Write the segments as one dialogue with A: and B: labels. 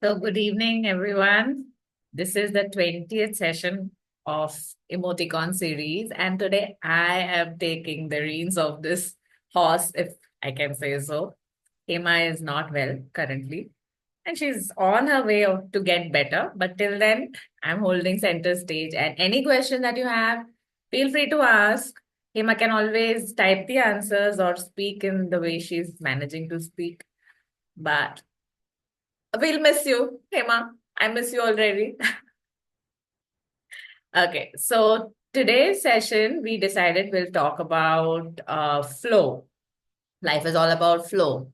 A: So, good evening, everyone. This is the 20th session of Emoti-kaun series, and today I am taking the reins of this horse, if I can say so. Hema is not well currently, and she's on her way to get better. But till then, I'm holding center stage. And any question that you have, feel free to ask. Hema can always type the answers or speak in the way she's managing to speak. But we'll miss you, Hema. I miss you already. Okay, so today's session, we decided we'll talk about flow. Life is all about flow.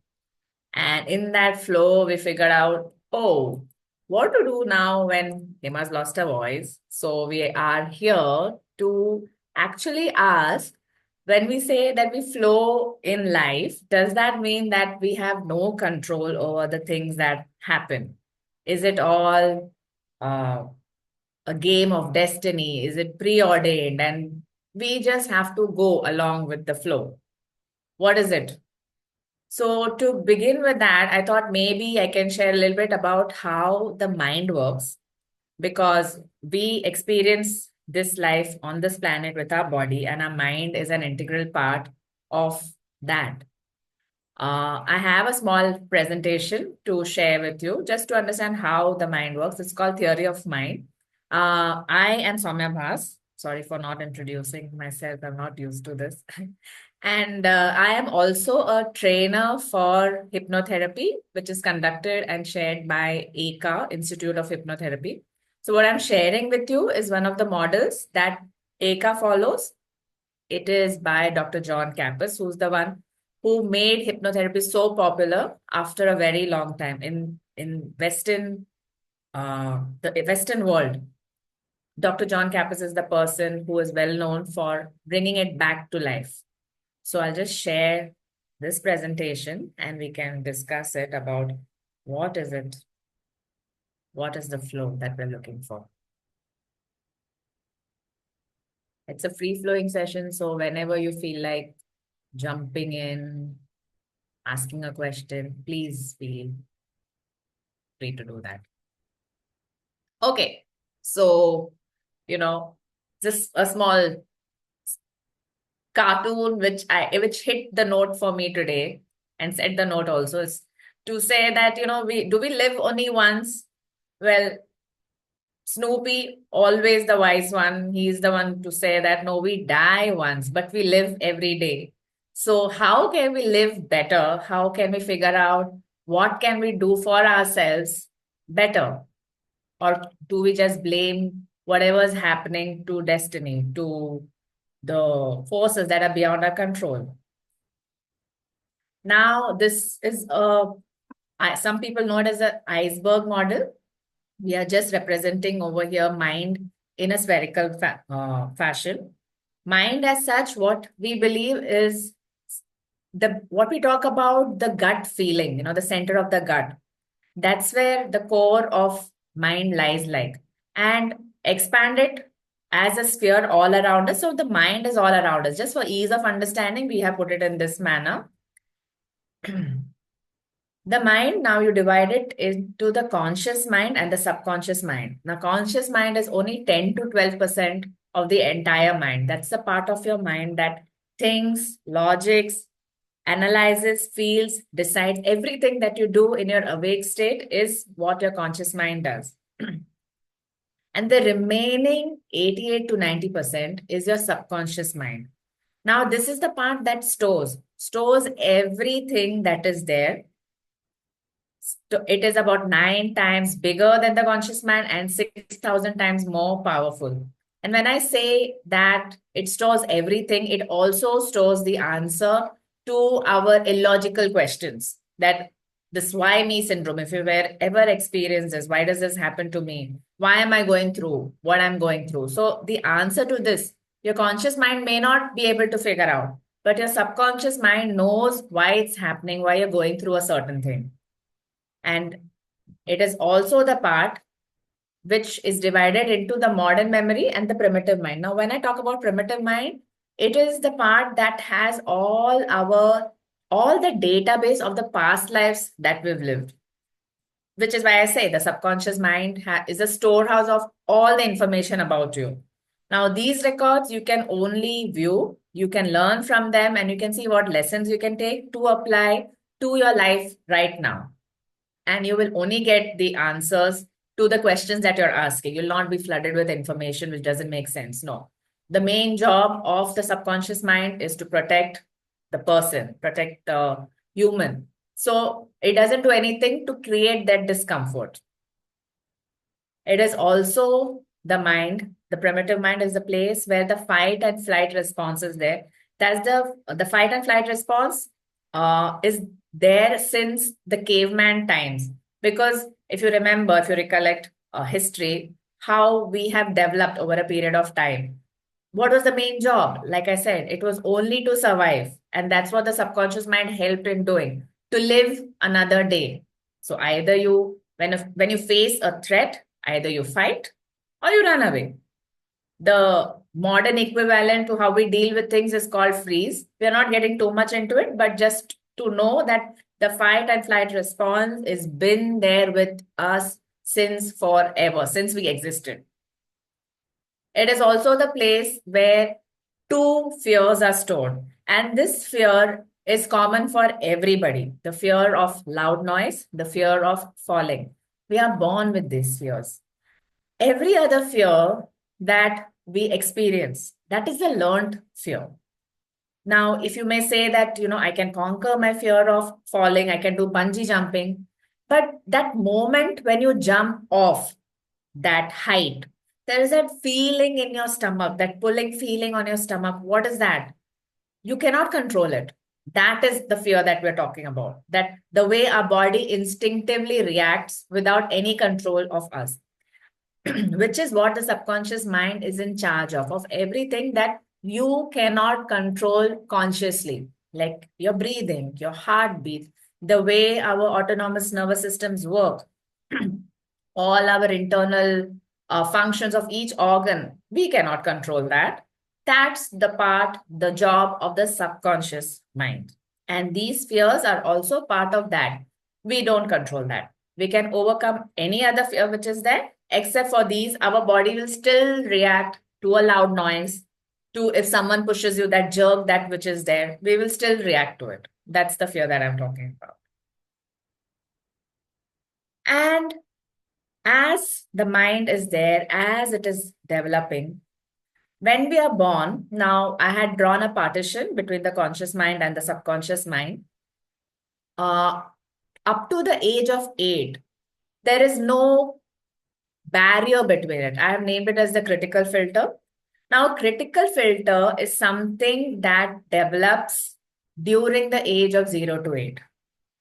A: And in that flow, we figured out, oh, what to do now when Hema's lost her voice. So we are here to actually ask, when we say that we flow in life, does that mean that we have no control over the things that happen? Is it all uh, a game of destiny? Is it preordained? And we just have to go along with the flow. What is it? So, to begin with that, I thought maybe I can share a little bit about how the mind works because we experience this life on this planet with our body, and our mind is an integral part of that. I have a small presentation to share with you just to understand how the mind works. It's called Theory of Mind. I am Sowmiya Bhas. Sorry for not introducing myself. I'm not used to this. And I am also a trainer for hypnotherapy, which is conducted and shared by ACA, Institute of Hypnotherapy. So, what I'm sharing with you is one of the models that ACA follows. It is by Dr. John Kappas, who's the one who made hypnotherapy so popular after a very long time in the Western world. Dr. John Kappas is the person who is well known for bringing it back to life. So I'll just share this presentation and we can discuss it about what is it, what is the flow that we're looking for. It's a free flowing session, so whenever you feel like jumping in, asking a question, please feel free to do that. Okay, so, you know, just a small cartoon which hit the note for me today and set the note also is to say that, we live only once? Well, Snoopy, always the wise one, he's the one to say that no, we die once, but we live every day. So, how can we live better? How can we figure out what can we do for ourselves better? Or do we just blame whatever's happening to destiny, to the forces that are beyond our control? Now, this is some people know it as an iceberg model. We are just representing over here mind in a spherical fashion. Mind as such, what we believe is the what we talk about the gut feeling, the center of the gut. That's where the core of mind lies like. And expand it as a sphere all around us. So the mind is all around us. Just for ease of understanding, we have put it in this manner. The mind, now you divide it into the conscious mind and the subconscious mind. Now, conscious mind is only 10 to 12% of the entire mind. That's the part of your mind that thinks, logics, analyzes, feels, decides. Everything that you do in your awake state is what your conscious mind does. And the remaining 88 to 90% is your subconscious mind. Now, this is the part that stores everything that is there. So it is about 9 times bigger than the conscious mind and 6,000 times more powerful. And when I say that it stores everything, it also stores the answer to our illogical questions. That this why me syndrome, if you were ever experienced this, why does this happen to me? Why am I going through what I'm going through? So the answer to this, your conscious mind may not be able to figure out, but your subconscious mind knows why it's happening, why you're going through a certain thing. And it is also the part which is divided into the modern memory and the primitive mind. Now, when I talk about primitive mind, it is the part that has all the database of the past lives that we've lived. which is why I say the subconscious mind is a storehouse of all the information about you. Now, these records you can only view, you can learn from them, and you can see what lessons you can take to apply to your life right now. And you will only get the answers to the questions that you're asking. You'll not be flooded with information which doesn't make sense. No. The main job of the subconscious mind is to protect the person, protect the human. So it doesn't do anything to create that discomfort. It is also the mind, the primitive mind is the place where the fight and flight response is there. That's the fight and flight response is there since the caveman times. Because if you remember, if you recollect history, how we have developed over a period of time. What was the main job? Like I said, it was only to survive. And that's what the subconscious mind helped in doing, to live another day. So either when you face a threat, either you fight or you run away. The modern equivalent to how we deal with things is called freeze. We are not getting too much into it, but just to know that the fight and flight response has been there with us since forever, since we existed. It is also the place where two fears are stored. And this fear is common for everybody. The fear of loud noise, the fear of falling. We are born with these fears. Every other fear that we experience, that is a learned fear. Now, if you may say that, I can conquer my fear of falling, I can do bungee jumping, but that moment when you jump off that height, there is that feeling in your stomach, that pulling feeling on your stomach. What is that? You cannot control it. That is the fear that we're talking about, that the way our body instinctively reacts without any control of us. Which is what the subconscious mind is in charge of everything that you cannot control consciously, like your breathing, your heartbeat, the way our autonomous nervous systems work, all our internal functions of each organ. We cannot control that. That's the job of the subconscious mind. And these fears are also part of that. We don't control that. We can overcome any other fear which is there. Except for these, our body will still react to a loud noise, to if someone pushes you, that jerk, that which is there, we will still react to it. That's the fear that I'm talking about. And as the mind is there, as it is developing, when we are born, now I had drawn a partition between the conscious mind and the subconscious mind. Up to the age of 8, there is no barrier between it. I have named it as the critical filter. Now, critical filter is something that develops during the age of 0 to 8,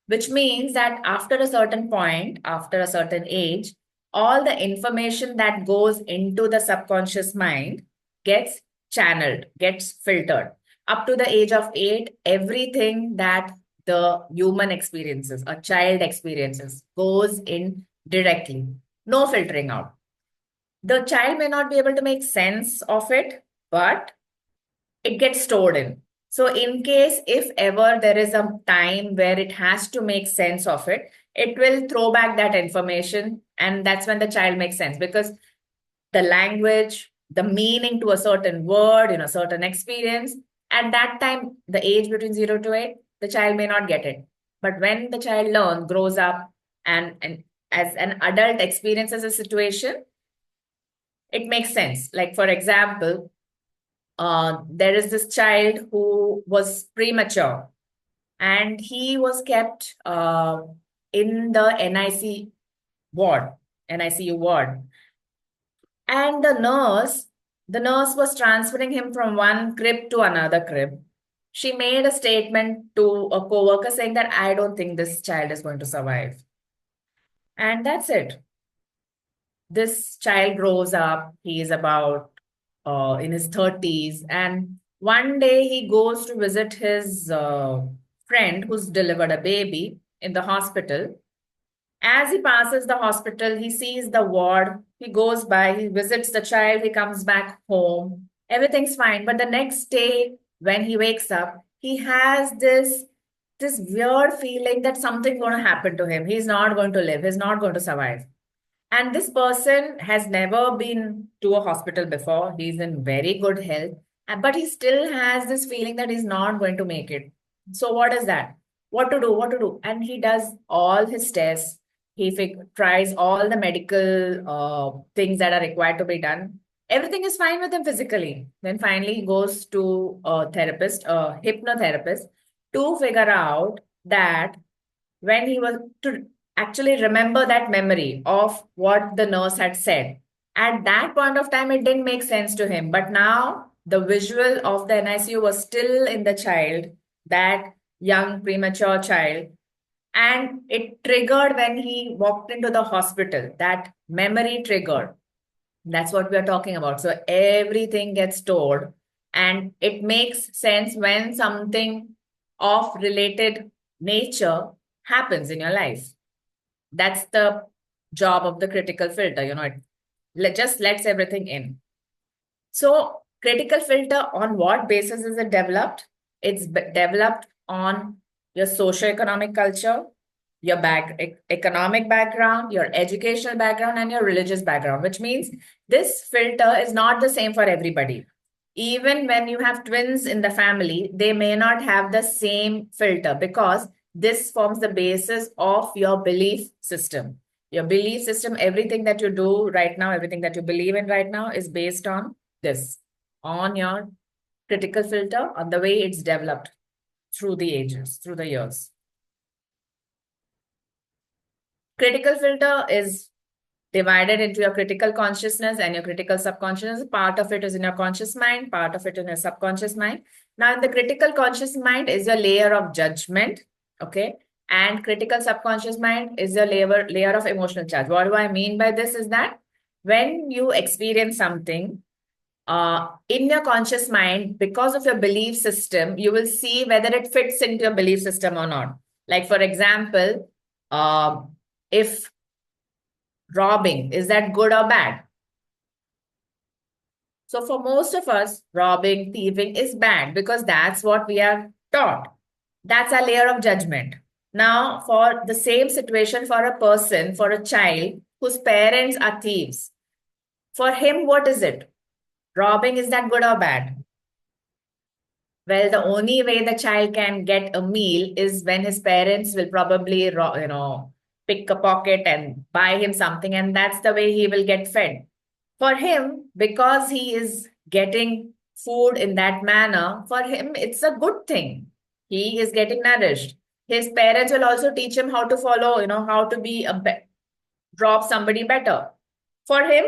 A: which means that after a certain point, after a certain age, all the information that goes into the subconscious mind gets channeled, gets filtered. Up to the age of 8, everything that the human experiences, a child experiences, goes in directly. No filtering out. The child may not be able to make sense of it, but it gets stored in. So in case if ever there is a time where it has to make sense of it, it will throw back that information, and that's when the child makes sense, because the language, the meaning to a certain word, certain experience, at that time, the age between 0 to 8, the child may not get it. But when the child learns, grows up, and as an adult experiences a situation, it makes sense. Like, for example, there is this child who was premature, and he was kept in the NICU ward. And the nurse was transferring him from one crib to another crib. She made a statement to a coworker saying that I don't think this child is going to survive. And that's it. This child grows up, he is about in his 30s, and one day he goes to visit his friend who's delivered a baby in the hospital. As he passes the hospital, he sees the ward, he goes by, he visits the child, he comes back home, everything's fine. But the next day, when he wakes up, he has this this weird feeling that something's going to happen to him. He's not going to live. He's not going to survive. And this person has never been to a hospital before. He's in very good health, but he still has this feeling that he's not going to make it. So, what is that? What to do? What to do? And he does all his tests. He tries all the medical things that are required to be done. Everything is fine with him physically. Then finally, he goes to a therapist, a hypnotherapist, to figure out that when he was to actually remember that memory of what the nurse had said. At that point of time, it didn't make sense to him. But now the visual of the NICU was still in the child, that young premature child. And it triggered when he walked into the hospital, that memory triggered. That's what we're talking about. So everything gets stored and it makes sense when something of related nature happens in your life. That's the job of the critical filter. It just lets everything in. So critical filter, on what basis is it developed? It's developed on your socio-economic culture, your economic background, your educational background, and your religious background, which means this filter is not the same for everybody. Even when you have twins in the family, they may not have the same filter because this forms the basis of your belief system. Your belief system, everything that you do right now, everything that you believe in right now is based on this, on your critical filter, on the way it's developed through the ages, through the years. Critical filter is divided into your critical consciousness and your critical subconsciousness. Part of it is in your conscious mind, part of it in your subconscious mind. Now, in the critical conscious mind is your layer of judgment, okay? And critical subconscious mind is your layer of emotional charge. What do I mean by this is that when you experience something in your conscious mind, because of your belief system, you will see whether it fits into your belief system or not. Like, for example, if robbing, is that good or bad? So for most of us, robbing, thieving is bad because that's what we are taught. That's our layer of judgment. Now, for the same situation, for a person, for a child whose parents are thieves, for him, what is it? Robbing, is that good or bad? Well, the only way the child can get a meal is when his parents will probably, pick a pocket and buy him something, and that's the way he will get fed. For him, because he is getting food in that manner, for him, it's a good thing. He is getting nourished. His parents will also teach him how to follow, how to be rob somebody better. For him,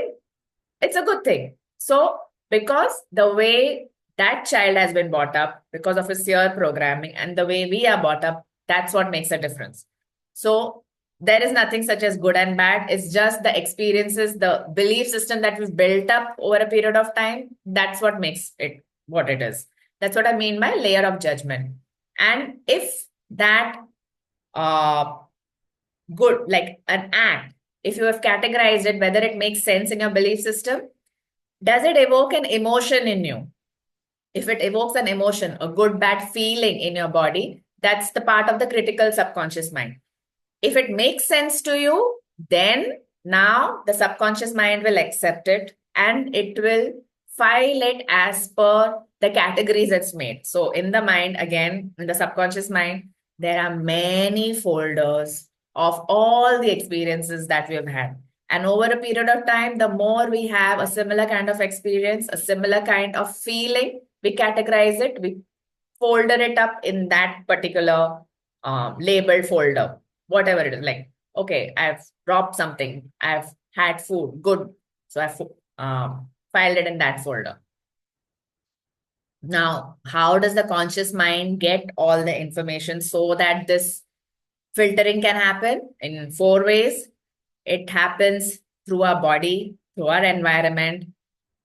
A: it's a good thing. So, because the way that child has been brought up, because of his year programming and the way we are brought up, that's what makes a difference. So, there is nothing such as good and bad. It's just the experiences, the belief system that we've built up over a period of time. That's what makes it what it is. That's what I mean by layer of judgment. And if that good, like an act, if you have categorized it, whether it makes sense in your belief system, does it evoke an emotion in you? If it evokes an emotion, a good, bad feeling in your body, that's the part of the critical subconscious mind. If it makes sense to you, then now the subconscious mind will accept it and it will file it as per the categories it's made. So in the mind, again, in the subconscious mind, there are many folders of all the experiences that we have had. And over a period of time, the more we have a similar kind of experience, a similar kind of feeling, we categorize it, we folder it up in that particular labeled folder, whatever it is. Like, okay, I've dropped something, I've had food, good. So I've filed it in that folder. Now, how does the conscious mind get all the information so that this filtering can happen? In 4 ways. It happens through our body, through our environment,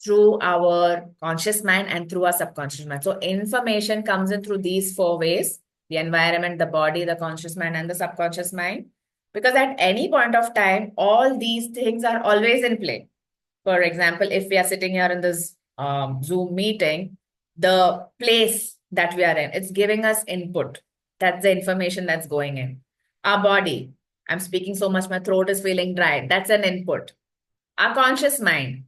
A: through our conscious mind, and through our subconscious mind. So information comes in through these 4 ways: the environment, the body, the conscious mind, and the subconscious mind. Because at any point of time, all these things are always in play. For example, if we are sitting here in this Zoom meeting, the place that we are in, it's giving us input. That's the information that's going in. Our body, I'm speaking so much, my throat is feeling dry. That's an input. Our conscious mind,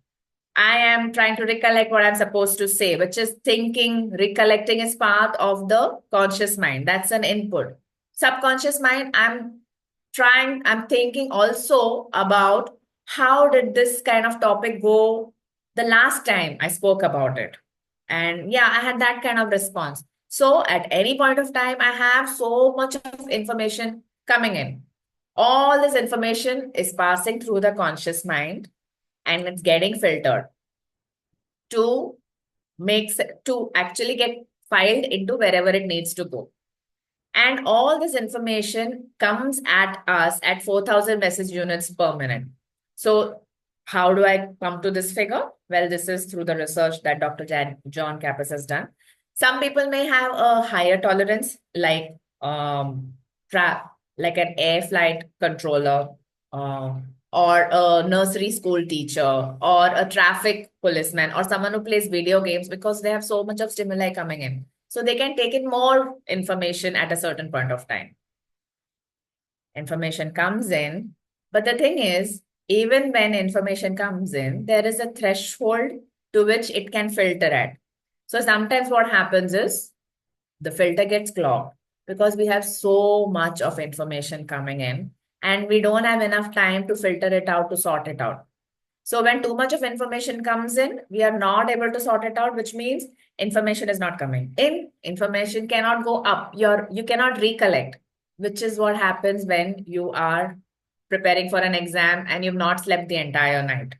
A: I am trying to recollect what I'm supposed to say, which is thinking, recollecting is part of the conscious mind. That's an input. Subconscious mind, I'm thinking also about how did this kind of topic go the last time I spoke about it. And yeah, I had that kind of response. So at any point of time, I have so much of information coming in. All this information is passing through the conscious mind and it's getting filtered to to actually get filed into wherever it needs to go. And all this information comes at us at 4,000 message units per minute. So how do I come to this figure? Well, this is through the research that Dr. John Kappas has done. Some people may have a higher tolerance, um, like an air flight controller, uh, or a nursery school teacher, or a traffic policeman, or someone who plays video games because they have so much of stimuli coming in. So they can take in more information at a certain point of time. Information comes in, but the thing is, even when information comes in, there is a threshold to which it can filter at. So sometimes what happens is the filter gets clogged because we have so much of information coming in and we don't have enough time to filter it out, to sort it out. So when too much of information comes in, we are not able to sort it out, which means information is not coming in. Information cannot go up. You cannot recollect, which is what happens when you are preparing for an exam and you've not slept the entire night.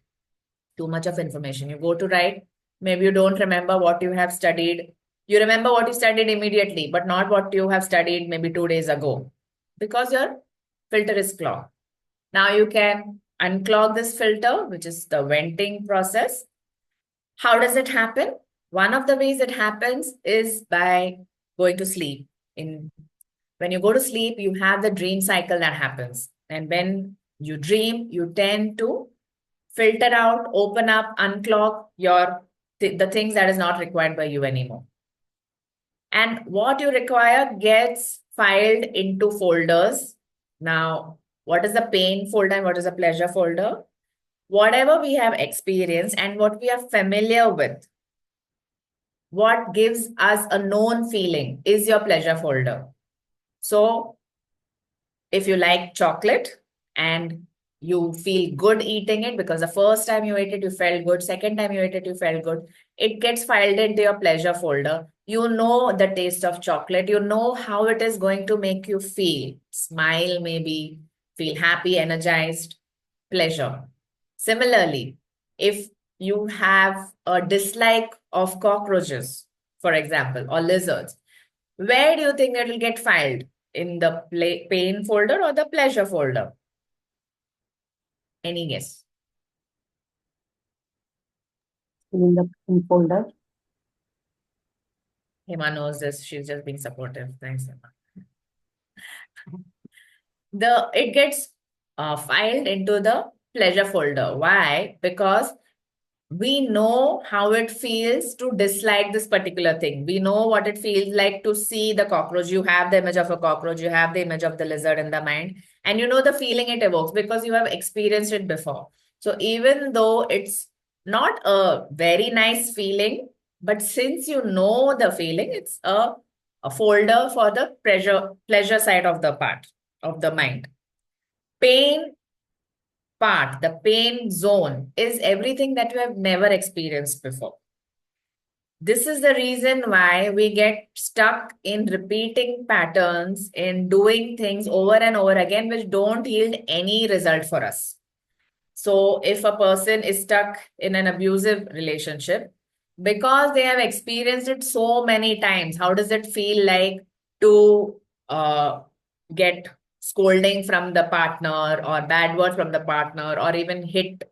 A: Too much of information. You go to write, maybe you don't remember what you have studied. You remember what you studied immediately, but not what you have studied maybe 2 days ago because your filter is clogged. Now you can unclog this filter, which is the venting process. How does it happen? One of the ways it happens is by going to sleep. When you go to sleep, you have the dream cycle that happens. And when you dream, you tend to filter out, open up, unclog the things that is not required by you anymore. And what you require gets filed into folders. Now, what is the pain folder and what is the pleasure folder? Whatever we have experienced and what we are familiar with, what gives us a known feeling is your pleasure folder. So if you like chocolate and you feel good eating it because the first time you ate it, you felt good. Second time you ate it, you felt good. It gets filed into your pleasure folder. You know the taste of chocolate. You know how it is going to make you feel. Smile, maybe, feel happy, energized, pleasure. Similarly, if you have a dislike of cockroaches, for example, or lizards, where do you think it will get filed? In the pain folder or the pleasure folder? Any guess?
B: In the pain folder.
A: Hema knows this. She's just being supportive. Thanks, Hema. It gets filed into the pleasure folder. Why? Because we know how it feels to dislike this particular thing. We know what it feels like to see the cockroach. You have the image of a cockroach, you have the image of the lizard in the mind, and you know the feeling it evokes because you have experienced it before. So even though it's not a very nice feeling, but since you know the feeling, it's a folder for the pleasure side of the part of the mind. Pain part, the pain zone, is everything that you have never experienced before. This is the reason why we get stuck in repeating patterns, in doing things over and over again, which don't yield any result for us. So if a person is stuck in an abusive relationship, because they have experienced it so many times, how does it feel like to get scolding from the partner or bad word from the partner or even hit?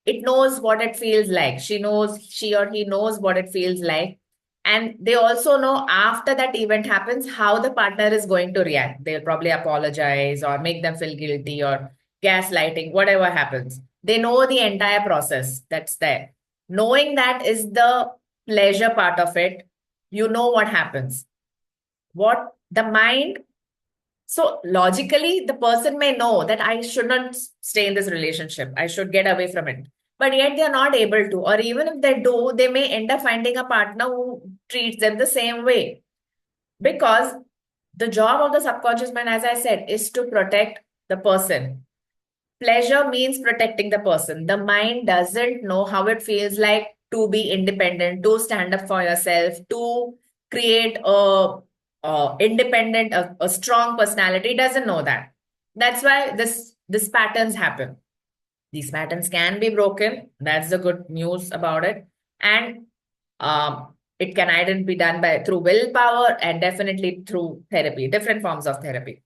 A: It knows what it feels like. She or he knows what it feels like. And they also know after that event happens how the partner is going to react. They'll probably apologize or make them feel guilty or gaslighting, whatever happens. They know the entire process that's there. Knowing that is the pleasure part of it. You know what happens. What The mind, so logically, the person may know that I should not stay in this relationship. I should get away from it. But yet they are not able to. Or even if they do, they may end up finding a partner who treats them the same way. Because the job of the subconscious mind, as I said, is to protect the person. Pleasure means protecting the person. The mind doesn't know how it feels like to be independent, to stand up for yourself, to create a independent, a strong personality. It doesn't know that. That's why this patterns happen. These patterns can be broken. That's the good news about it. And it can either be done by through willpower and definitely through therapy, different forms of therapy.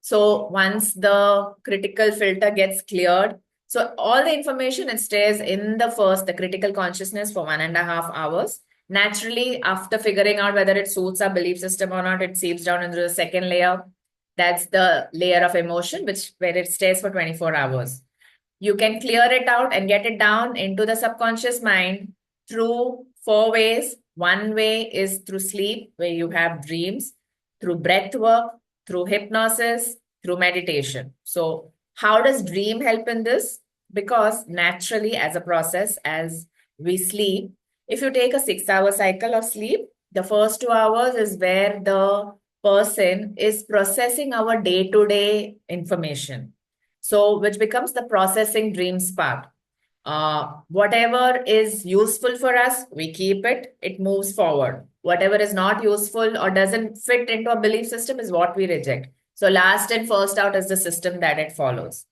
A: So once the critical filter gets cleared, so all the information it stays in the critical consciousness for 1.5 hours. Naturally, after figuring out whether it suits our belief system or not, it seeps down into the second layer. That's the layer of emotion, which where it stays for 24 hours. You can clear it out and get it down into the subconscious mind through four ways. One way is through sleep, where you have dreams, through breath work, through hypnosis, through meditation. So, how does dream help in this? Because naturally, as a process, as we sleep, if you take a 6 hour cycle of sleep, the first 2 hours is where the person is processing our day to day information. So, which becomes the processing dreams part. Whatever is useful for us, we keep it, it moves forward. Whatever is not useful or doesn't fit into a belief system is what we reject. So, last and first out is the system that it follows.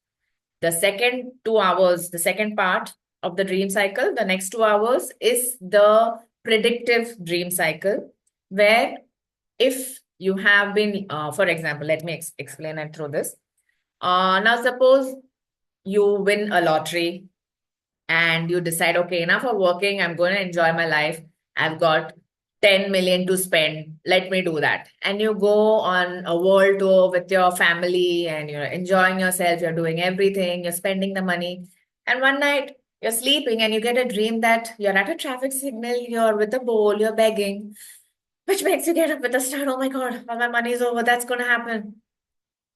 A: The second 2 hours, the second part of the dream cycle, the next 2 hours is the predictive dream cycle, where if you have been, for example, let me explain it through this. Now, suppose you win a lottery and you decide, okay, enough of working, I'm going to enjoy my life. I've got 10 million to spend. Let me do that. And you go on a world tour with your family and you're enjoying yourself, you're doing everything, you're spending the money. And one night you're sleeping and you get a dream that you're at a traffic signal, you're with a bowl, you're begging, which makes you get up with a start. Oh my God, all my money's over. That's going to happen.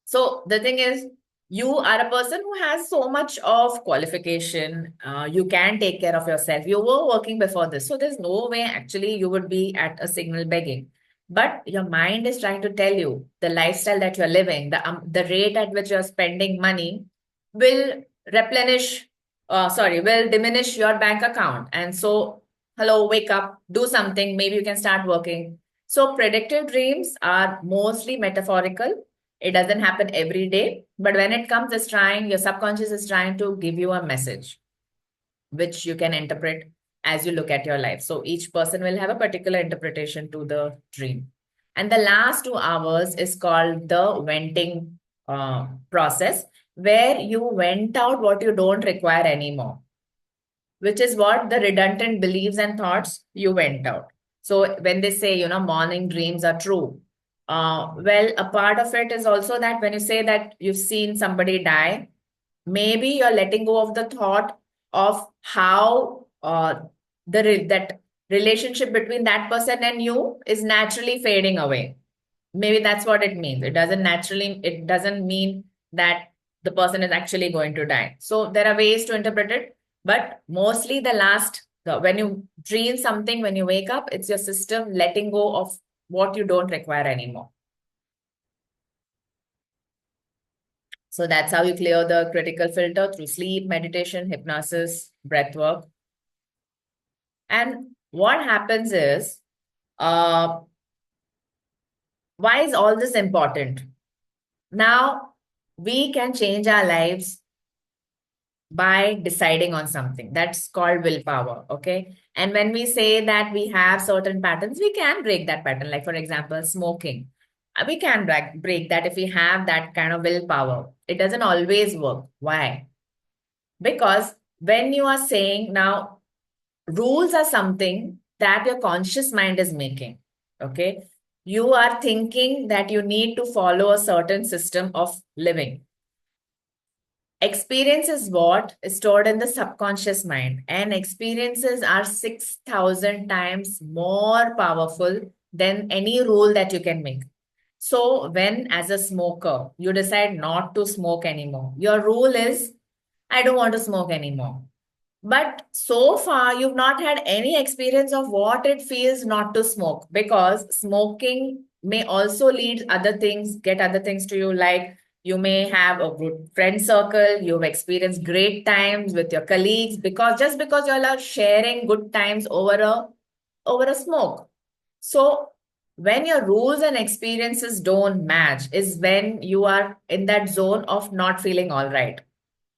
A: So the thing is, you are a person who has so much of qualification. You can take care of yourself. You were working before this. So there's no way actually you would be at a signal begging. But your mind is trying to tell you the lifestyle that you're living, the rate at which you're spending money will will diminish your bank account. And so, hello, wake up, do something. Maybe you can start working. So predictive dreams are mostly metaphorical. It doesn't happen every day, but when it comes, your subconscious is trying to give you a message, which you can interpret as you look at your life. So each person will have a particular interpretation to the dream. And the last 2 hours is called the venting process, where you vent out what you don't require anymore, which is what the redundant beliefs and thoughts you went out. So when they say, morning dreams are true, well, a part of it is also that when you say that you've seen somebody die, maybe you're letting go of the thought of how that relationship between that person and you is naturally fading away. Maybe that's what it means. It doesn't mean that the person is actually going to die. So there are ways to interpret it, but mostly when you dream something, when you wake up, it's your system letting go of what you don't require anymore. So that's how you clear the critical filter through sleep, meditation, hypnosis, breath work. And what happens is, uh, why is all this important? Now, we can change our lives by deciding on something. That's called willpower. Okay. And when we say that we have certain patterns, we can break that pattern. Like, for example, smoking. We can break that if we have that kind of willpower. It doesn't always work. Why? Because when you are saying now, rules are something that your conscious mind is making. Okay. You are thinking that you need to follow a certain system of living. Experience is what is stored in the subconscious mind, and experiences are 6,000 times more powerful than any rule that you can make. So, when as a smoker, you decide not to smoke anymore, your rule is, I don't want to smoke anymore. But so far, you've not had any experience of what it feels not to smoke, because smoking may also lead other things, get other things to you. Like you may have a good friend circle, you've experienced great times with your colleagues, because just because you all are sharing good times over a smoke. So when your rules and experiences don't match, is when you are in that zone of not feeling all right,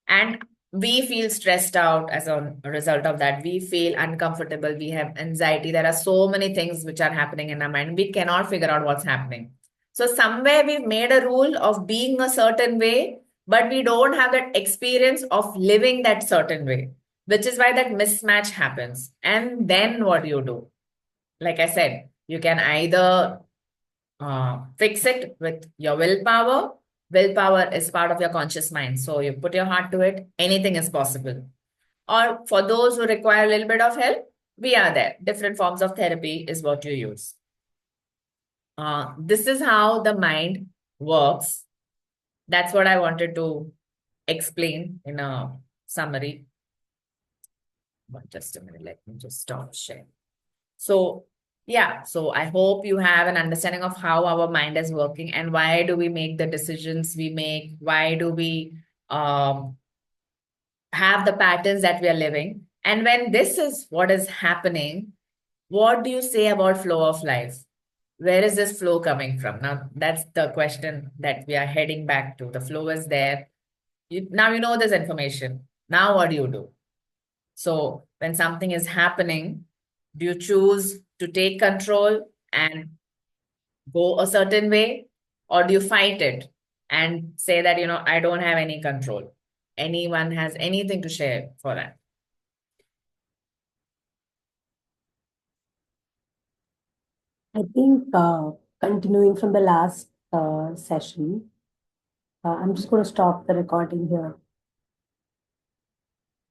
A: and we feel stressed out as a result of that. We feel uncomfortable, we have anxiety, there are so many things which are happening in our mind, we cannot figure out what's happening. So somewhere we've made a rule of being a certain way, but we don't have that experience of living that certain way, which is why that mismatch happens. And then what do you do? Like I said, you can either fix it with your willpower. Willpower is part of your conscious mind. So you put your heart to it, anything is possible. Or for those who require a little bit of help, we are there. Different forms of therapy is what you use. This is how the mind works. That's what I wanted to explain in a summary. But just a minute, let me just stop sharing. So, yeah, so I hope you have an understanding of how our mind is working and why do we make the decisions we make? Why do we have the patterns that we are living? And when this is what is happening, what do you say about flow of life? Where is this flow coming from? Now, that's the question that we are heading back to. The flow is there. Now you know this information. Now, what do you do? So when something is happening, do you choose to take control and go a certain way? Or do you fight it and say that, I don't have any control? Anyone has anything to share for that?
B: I think continuing from the last session, I'm just going to stop the recording here.